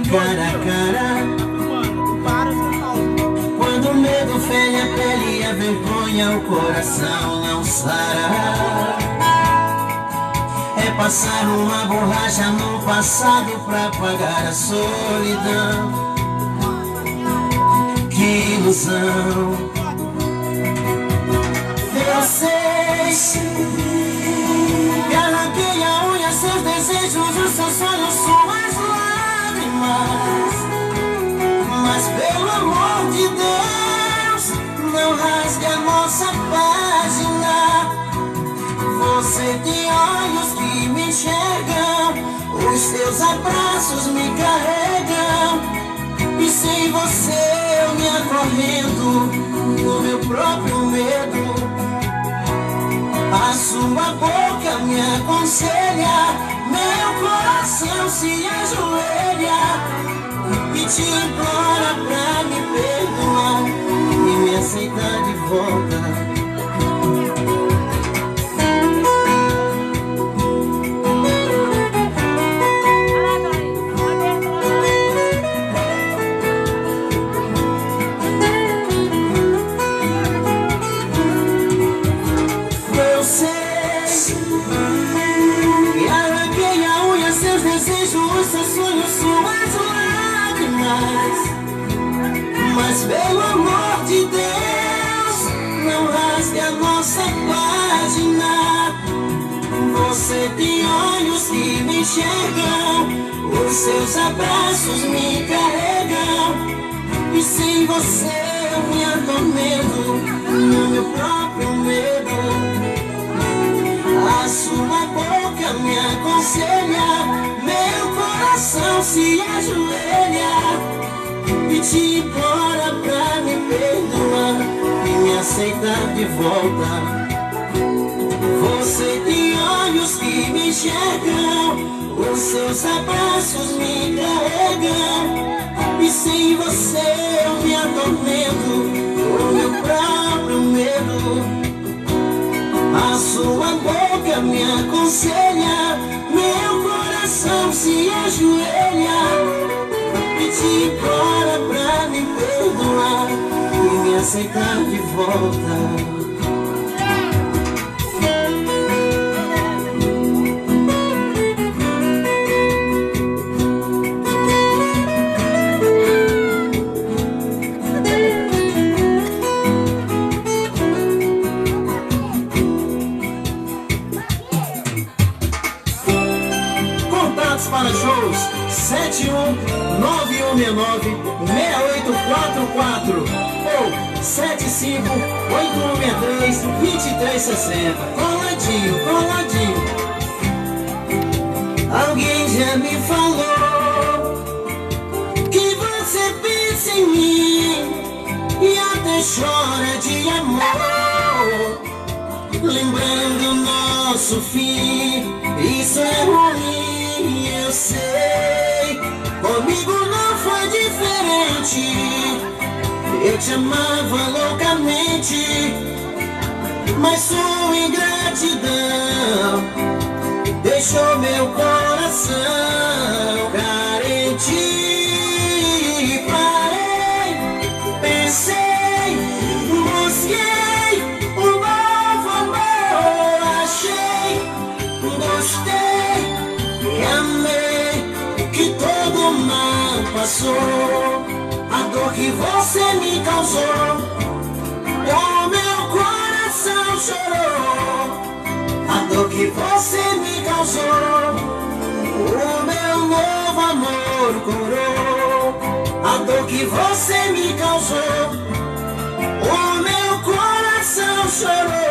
cara a cara. Quando o medo fere a pele e a vergonha o coração não sara. É passar uma borracha no passado pra apagar a solidão. Que ilusão. Eu sei que arranquei a unha, seus desejos, os seus sonhos, suas lágrimas. Mas pelo amor de Deus, não rasgue a nossa página. Você tem olhos que me enxergam, os seus abraços me carregam. E sem você eu me acorrendo no meu próprio medo. A sua boca me aconselha, meu coração se ajoelha e te implora pra me perdoar e me aceitar de volta. Mas pelo amor de Deus, não rasgue a nossa página. Você tem olhos que me enxergam, os seus abraços me carregam. E sem você eu me atormento no meu próprio medo. A sua boca me aconselha, meu coração se ajoelha e te implora pra me perdoar e me aceitar de volta. Você tem olhos que me enxergam, os seus abraços me carregam. E sem você eu me atormento com meu próprio medo. A sua boca me aconselha, meu coração se ajoelha e te implora pra me perdoar e me aceitar de volta. Para shows 719196844 ou 758632360. Coladinho, coladinho. Alguém já me falou que você pensa em mim e até chora de amor, lembrando nosso fim. Isso é ruim, eu sei. Comigo não foi diferente. Eu te amava loucamente, mas sua ingratidão deixou meu coração carente. Parei, pensei, busquei um novo amor, achei, gostei e amei, que todo mal passou. A dor que você me causou, o meu coração chorou. A dor que você me causou, o meu novo amor curou. A dor que você me causou, o meu coração chorou.